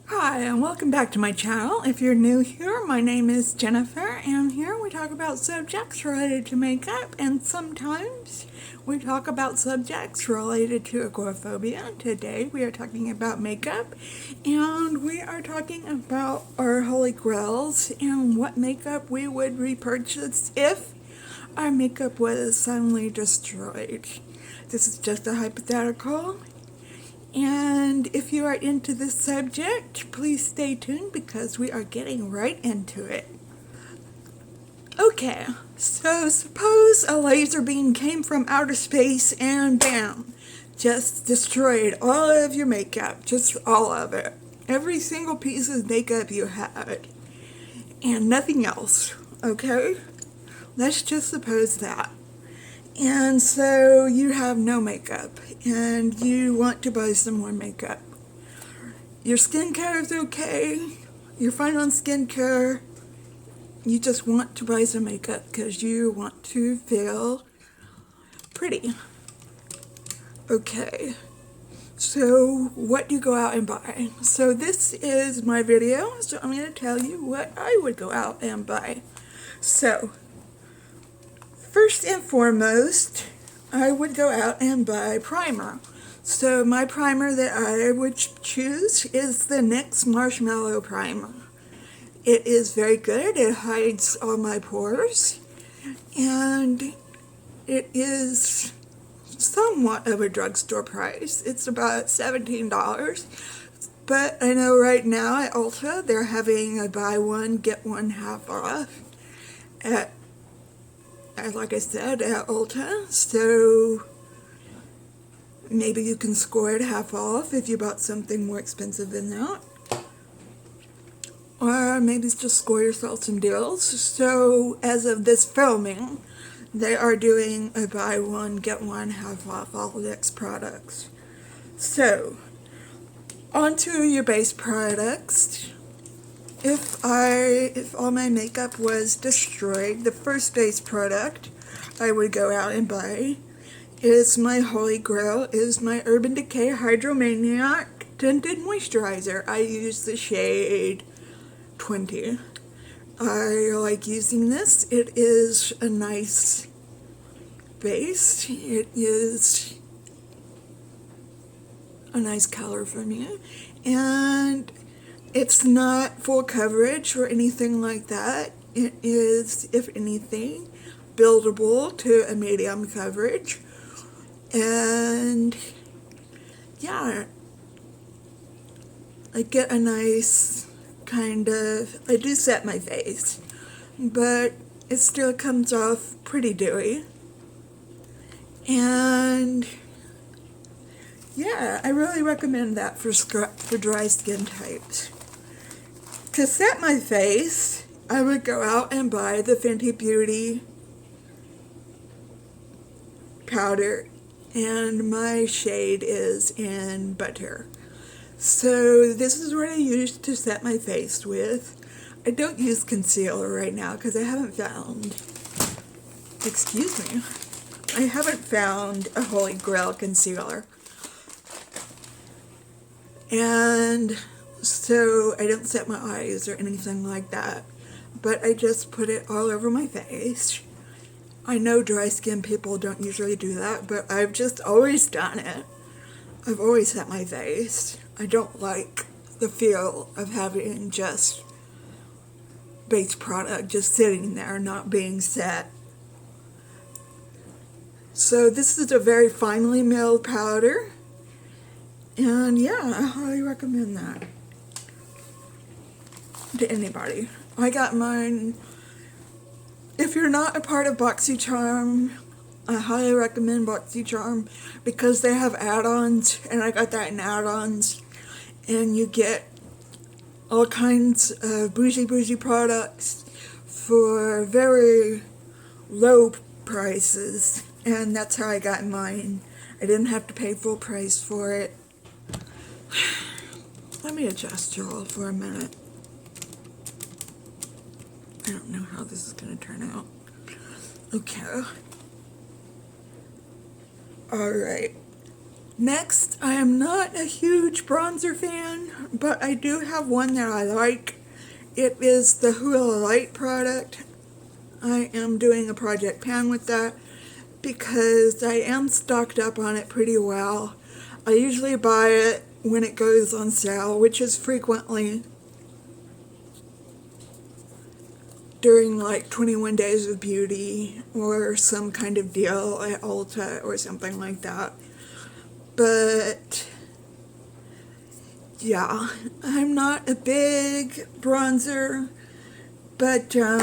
Hi, and welcome back to my channel. If you're new here, my name is Jennifer, and here we talk about subjects related to makeup, and sometimes we talk about subjects related to agoraphobia. Today we are talking about makeup, and we are talking about our holy grails and what makeup we would repurchase if our makeup was suddenly destroyed. This is just a hypothetical. And if you are into this subject, please stay tuned because we are getting right into it. Okay, so suppose a laser beam came from outer space and bam, just destroyed all of your makeup, just all of it. Every single piece of makeup you had, and nothing else, okay? Let's just suppose that. And so you have no makeup and you want to buy some more makeup. Your skincare is okay. You're fine on skincare. You just want to buy some makeup because you want to feel pretty. Okay. So what do you go out and buy? So this is my video. So I'm going to tell you what I would go out and buy. So first and foremost, I would go out and buy primer. So my primer that I would choose is the NYX Marshmallow Primer. It is very good. It hides all my pores. And it is somewhat of a drugstore price. It's about $17. But I know right now at Ulta they're having a buy one, get one half off at like I said, at Ulta, so maybe you can score it half off if you bought something more expensive than that. Or maybe just score yourself some deals. So as of this filming, they are doing a buy one, get one half off all NYX products. So, onto your base products. If all my makeup was destroyed, the first base product I would go out and buy is my holy grail, is my Urban Decay Hydromaniac Tinted Moisturizer. I use the shade 20. I like using this. It is a nice base. It is a nice color for me. And it's not full coverage or anything like that. It is, if anything, buildable to a medium coverage. And yeah, I get a nice kind of, I do set my face, but it still comes off pretty dewy. And yeah, I really recommend that for dry skin types. To set my face, I would go out and buy the Fenty Beauty powder, and my shade is in Butter. So this is what I use to set my face with. I don't use concealer right now because I haven't found, I haven't found a holy grail concealer. And so I don't set my eyes or anything like that, but I just put it all over my face. I know dry skin people don't usually do that, but I've just always done it. I've always set my face. I don't like the feel of having just base product just sitting there not being set. So this is a very finely milled powder, and yeah, I highly recommend that to anybody. I got mine. If you're not a part of BoxyCharm, I highly recommend BoxyCharm because they have add-ons, and I got that in add-ons, and you get all kinds of bougie products for very low prices, and that's how I got mine. I didn't have to pay full price for it. Let me adjust y'all for a minute. I don't know how this is going to turn out. Okay. Alright. Next, I am not a huge bronzer fan, but I do have one that I like. It is the Hoola Light product. I am doing a project pan with that because I am stocked up on it pretty well. I usually buy it when it goes on sale, which is frequently during like 21 Days of Beauty or some kind of deal at Ulta or something like that. But yeah, I'm not a big bronzer, but I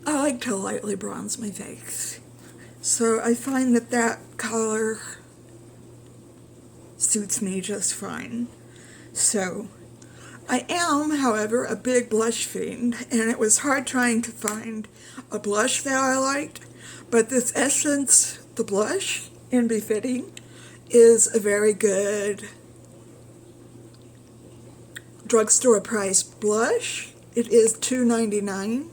like to lightly bronze my face. So I find that that color suits me just fine. So I am, however, a big blush fiend, and it was hard trying to find a blush that I liked, but this Essence, the blush in Befitting, is a very good drugstore price blush. It is $2.99,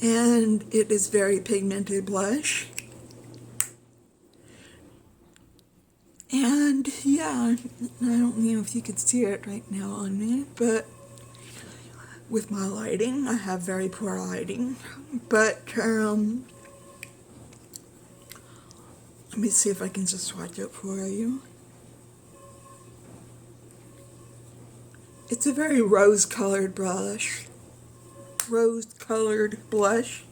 and it is very pigmented blush. And yeah, I don't know if you could see it right now on me, but with my lighting, I have very poor lighting. But let me see if I can just swatch it for you. It's a very rose-colored blush. Rose-colored blush.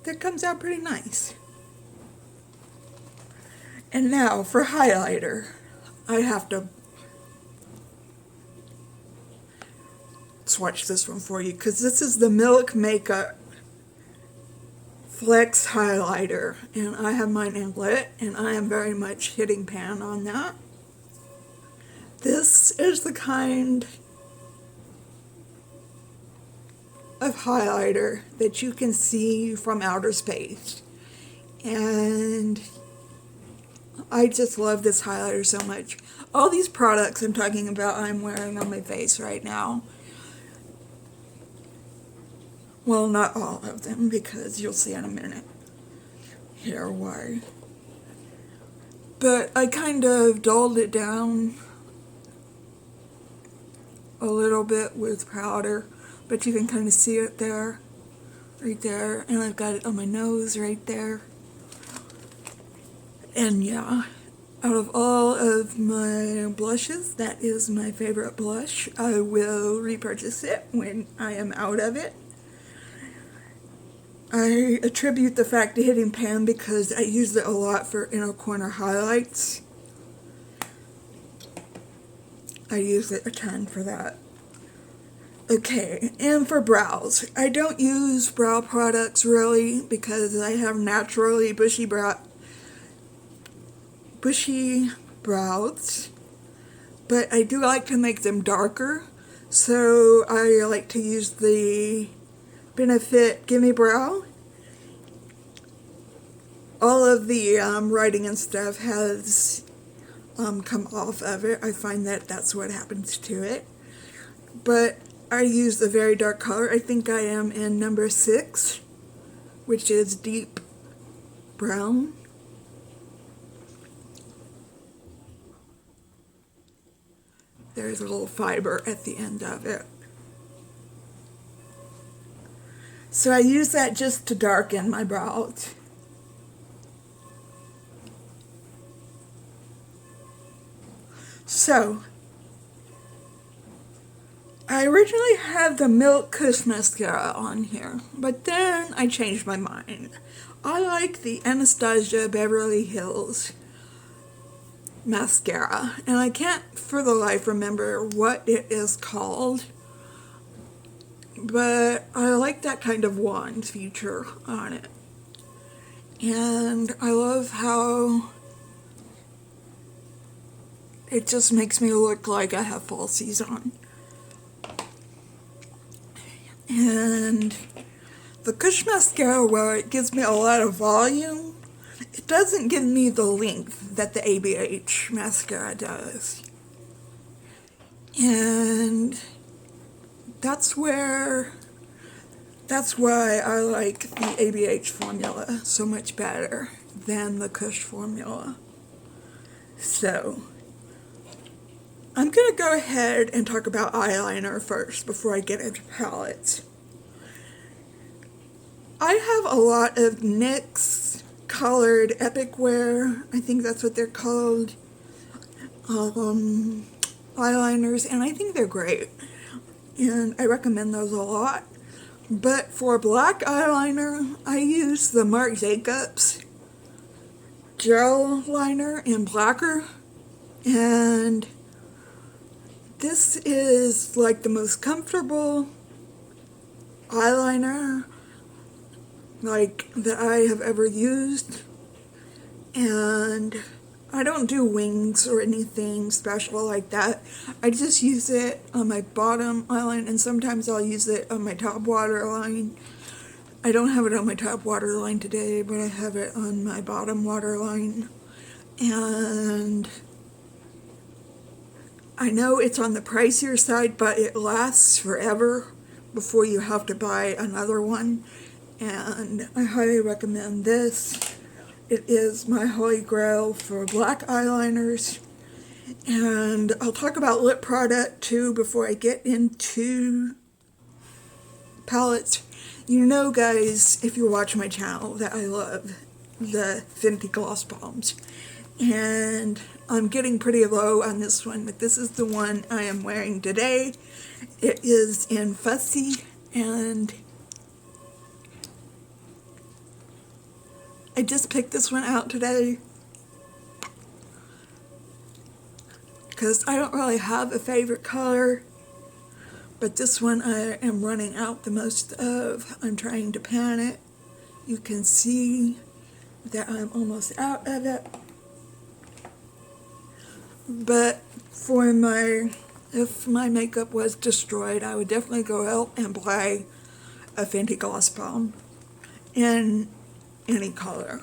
That comes out pretty nice. And now for highlighter, I have to swatch this one for you because this is the Milk Makeup Flex Highlighter, and I have mine in lit, and I am very much hitting pan on that. This is the kind of highlighter that you can see from outer space, and I just love this highlighter so much. All these products I'm talking about I'm wearing on my face right now. Well, not all of them, because you'll see in a minute here why. But I kind of dulled it down a little bit with powder, but you can kind of see it there, right there, and I've got it on my nose right there. And yeah, out of all of my blushes, that is my favorite blush. I will repurchase it when I am out of it. I attribute the fact to hitting pan because I use it a lot for inner corner highlights. I use it a ton for that. Okay, and for brows. I don't use brow products really because I have naturally bushy brows, but I do like to make them darker, so I like to use the Benefit Gimme Brow. All of the writing and stuff has come off of it. I find that that's what happens to it, but I use a very dark color. I think I am in number 6, which is deep brown. There's a little fiber at the end of it. So I use that just to darken my brows. So, I originally had the Milk Kush Mascara on here, but then I changed my mind. I like the Anastasia Beverly Hills mascara, and I can't for the life remember what it is called, but I like that kind of wand feature on it. And I love how it just makes me look like I have falsies on. And the Kush Mascara, where it gives me a lot of volume, it doesn't give me the length that the ABH mascara does. And that's where That's why I like the ABH formula so much better than the Kush formula. So, I'm going to go ahead and talk about eyeliner first before I get into palettes. I have a lot of NYX colored Epic Wear, I think that's what they're called, eyeliners, and I think they're great. And I recommend those a lot. But for black eyeliner, I use the Marc Jacobs gel liner in Blacker. And this is like the most comfortable eyeliner like that I have ever used. And I don't do wings or anything special like that. I just use it on my bottom eyeline, and sometimes I'll use it on my top waterline. I don't have it on my top waterline today, but I have it on my bottom waterline. And I know it's on the pricier side, but it lasts forever before you have to buy another one. And I highly recommend this. It is my holy grail for black eyeliners. And I'll talk about lip product too before I get into palettes. You know, guys, if you watch my channel, that I love the Fenty Gloss Bombs. And I'm getting pretty low on this one, but this is the one I am wearing today. It is in Fussy, and I just picked this one out today because I don't really have a favorite color, but this one I am running out the most of. I'm trying to pan it. You can see that I'm almost out of it. But if my makeup was destroyed, I would definitely go out and buy a Fenty Gloss Bomb in any color.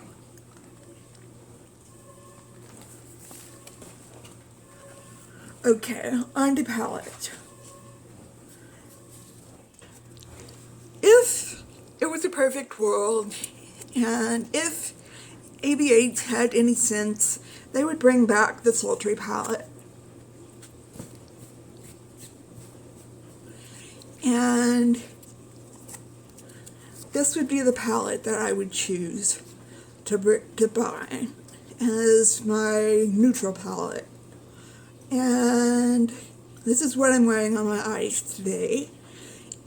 Okay, on to palette. If it was a perfect world, and if ABH had any sense, they would bring back the Sultry palette. And this would be the palette that I would choose to buy as my neutral palette. And this is what I'm wearing on my eyes today.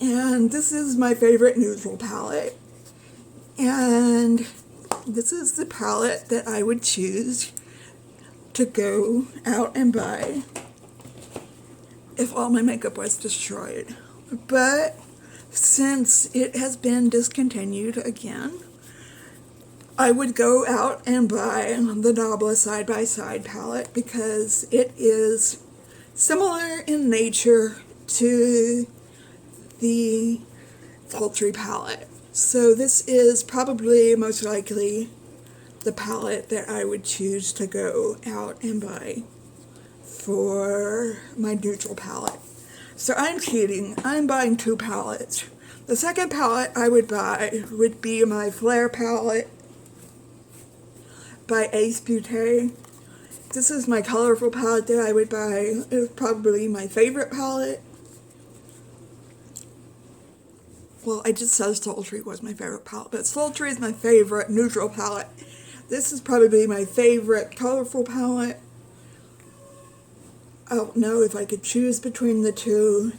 And this is my favorite neutral palette. And this is the palette that I would choose to go out and buy if all my makeup was destroyed. But since it has been discontinued again, I would go out and buy the Nabla Side by Side palette because it is similar in nature to the Sultry palette. So this is probably most likely the palette that I would choose to go out and buy for my neutral palette. So I'm cheating. I'm buying two palettes. The second palette I would buy would be my Flare palette by Ace Beauté. This is my colorful palette that I would buy. It's probably my favorite palette. Well, I just said Sultry was my favorite palette, but Sultry is my favorite neutral palette. This is probably my favorite colorful palette. I don't know if I could choose between the two,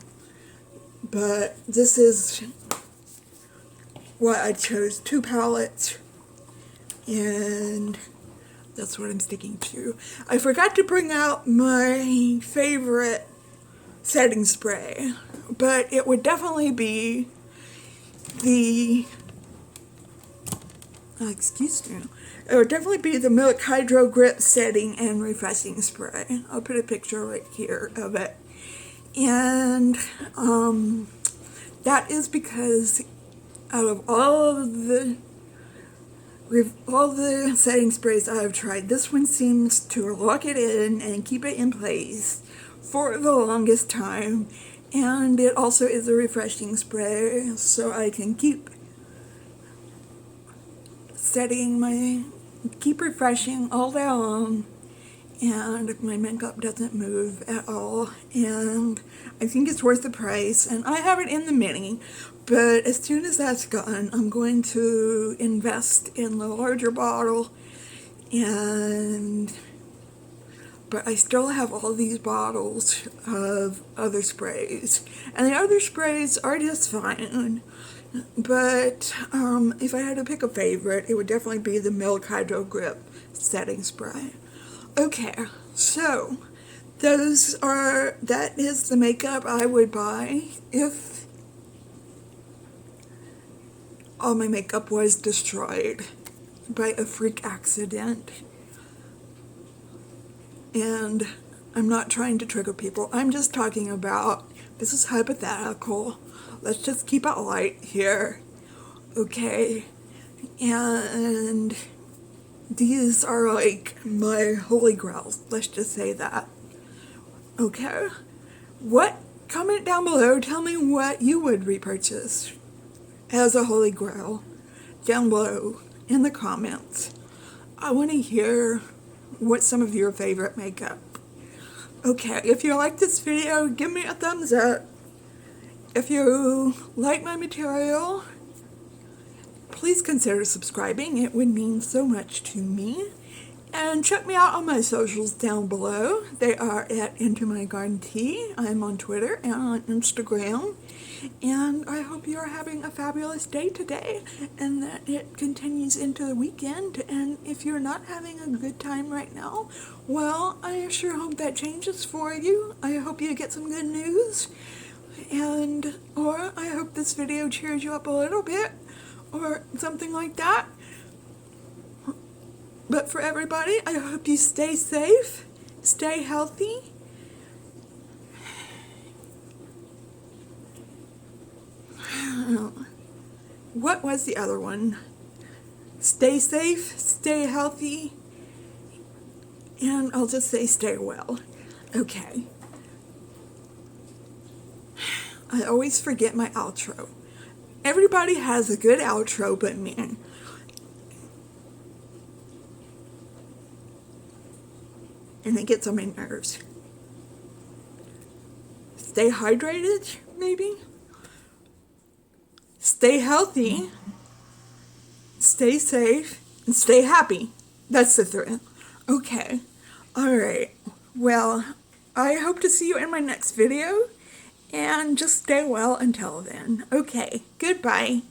but this is why I chose two palettes, and that's what I'm sticking to. I forgot to bring out my favorite setting spray, but it would definitely be the, excuse me, it would definitely be the Milk Hydro Grip Setting and Refreshing Spray. I'll put a picture right here of it. And that is because out of all the setting sprays I have tried, this one seems to lock it in and keep it in place for the longest time. And it also is a refreshing spray, so I can keep keep refreshing all day long, and my makeup doesn't move at all, and I think it's worth the price. And I have it in the mini, but as soon as that's gone, I'm going to invest in the larger bottle. But I still have all these bottles of other sprays, and the other sprays are just fine. But if I had to pick a favorite, it would definitely be the Milk Hydro Grip setting spray. Okay, so that is the makeup I would buy if all my makeup was destroyed by a freak accident. And I'm not trying to trigger people. I'm just talking about, this is hypothetical. Let's just keep it light here. Okay. And these are like my holy grails. Let's just say that. Okay. Comment down below. Tell me what you would repurchase as a holy grail down below in the comments. I want to hear what's some of your favorite makeup. Okay, if you like this video, give me a thumbs up. If you like my material, please consider subscribing. It would mean so much to me. And check me out on my socials down below. They are at Into My Garden Tea. I'm on Twitter and on Instagram. And I hope you are having a fabulous day today, and that it continues into the weekend. And if you're not having a good time right now, well, I sure hope that changes for you. I hope you get some good news. Or I hope this video cheers you up a little bit, or something like that. But for everybody, I hope you stay safe, stay healthy. What was the other one? Stay safe, stay healthy, and I'll just say stay well. Okay. I always forget my outro. Everybody has a good outro but me. And it gets on my nerves. Stay hydrated, maybe? Stay healthy, stay safe, and stay happy. That's the thread. Okay. Alright. Well, I hope to see you in my next video. And just stay well until then. Okay. Goodbye.